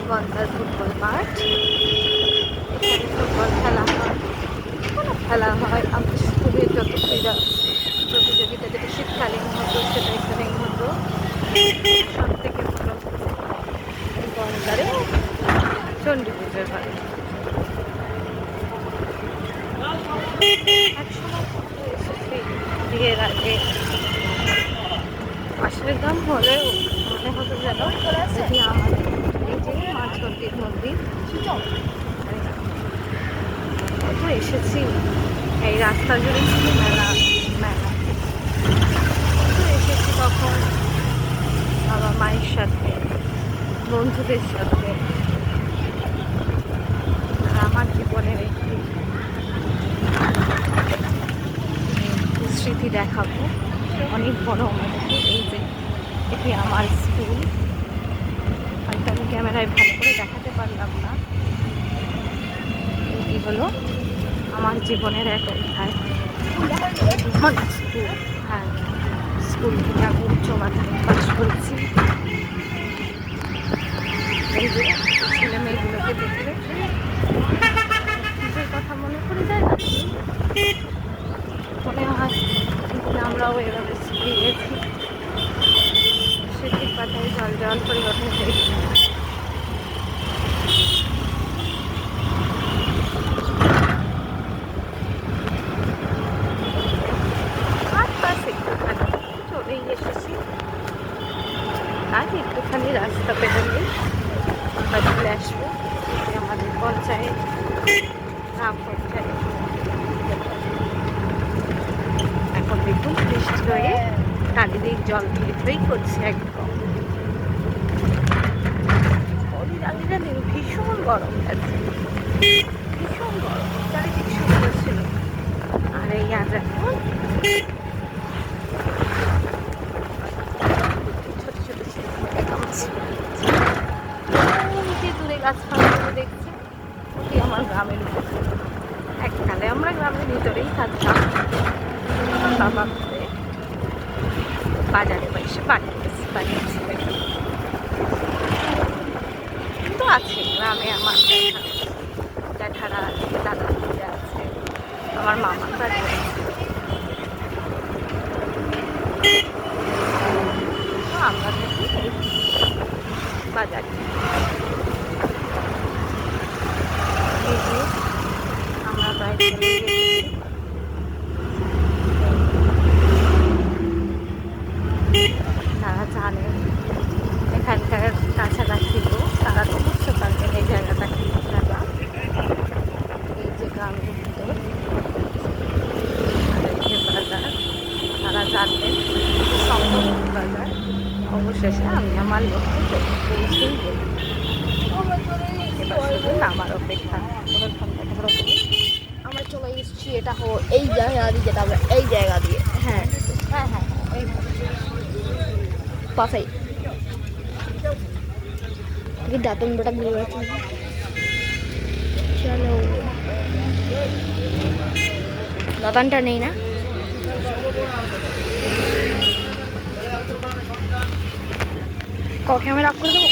গন্ধার football মাঠ, এখানে football খেলা হয়, খেলা হয়। আমার স্কুলের যত ক্রীড়া প্রতিযোগিতা যেটা শীতকালীন হতো সেটা এখানেই হতো। সব থেকে ভালো গন্ধারে চণ্ডী পুজোর হয়। একসময় এসেছি বিয়ের আগে, পাশের গ্রাম হলেও মনে হতো যেন যদি আমাদের এই যে মা চণ্ডীর মন্দির কত এসেছি। এই রাস্তা জুড়ে ছিল মেলা মেলা এসেছি তখন বাবা মায়ের সাথে, বন্ধুদের সাথে। আমার জীবনের একটি স্মৃতি দেখাবো, অনেক বড় আমাদেরকে। এই যে এটি আমার স্কুল, হয়তো আমি ক্যামেরায় ভালো করে দেখাতে পারলাম না। এটি হলো আমার জীবনের এক অধ্যায়, আমার স্কুল। হ্যাঁ, স্কুল থেকে আমি উচ্চ মাধ্যমিক পাস করেছি। এই যে ছেলে মেয়েগুলোকে দেখলে নিজের কথা মনে পড়ে যায় না, মনে হয় আমরাও এভাবে স্কুলে গেছি। স্মৃতির পাতায় জল জল পরিবর্তন হয়েছে। চলেই এসেছি, আর একটুখানি রাস্তা পেরোলেই আমরা চলে আসবো আমাদের পঞ্চায়েত, গ্রাম পঞ্চায়েত। এখন দেখুন বৃষ্টি হয়ে চারিদিক জল ধুয়ে করছে একদম। ভীষণ গরম আছে, ভীষণ গরম, চারিদিক সুন্দর ছিল। আর এই আজ এখন ছোট ছোট ছেলে দূরে গাছপালাগুলো দেখছি, ওটি আমার গ্রামের উপর। এককালে আমরা গ্রামের ভিতরেই থাকতাম, বাবা বাজারে বসে বানিয়েছিলেন। কিন্তু আছে গ্রামে আমার জ্যাঠারা আছে, দাদা দিদা আছে, আমার মামা বাড়ি আছে। আমরা থাকি বাজারে। আমরা প্রায় চলে গেছি। তারা জানেন এখানকার কাছাকাছি লোক, তারা তো বুঝতে পারবেন এই জায়গাটা কি জায়গা। এই যে গ্রামের ভিতর যে বাজার, তারা জানবেন সংঘবন্ধু বাজার। অবশেষে আমি আমার লক্ষ্যে পৌঁছেই গেলাম। এবার শুধু নামার অপেক্ষা। আমরা চলে এসেছি, এটা এই জায়গা দিয়ে, যেটা আমরা এই জায়গা দিয়ে। হ্যাঁ হ্যাঁ হ্যাঁ, এই পাশেই দাঁতন বেটা ঘুরে বেড়াচ্ছে। চলো, দাঁতানটা নেই না, ক্যামেরা অফ করে দেবো।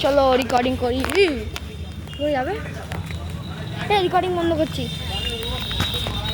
চলো রেকর্ডিং করি। হয়ে যাবে, রেকর্ডিং বন্ধ করছি।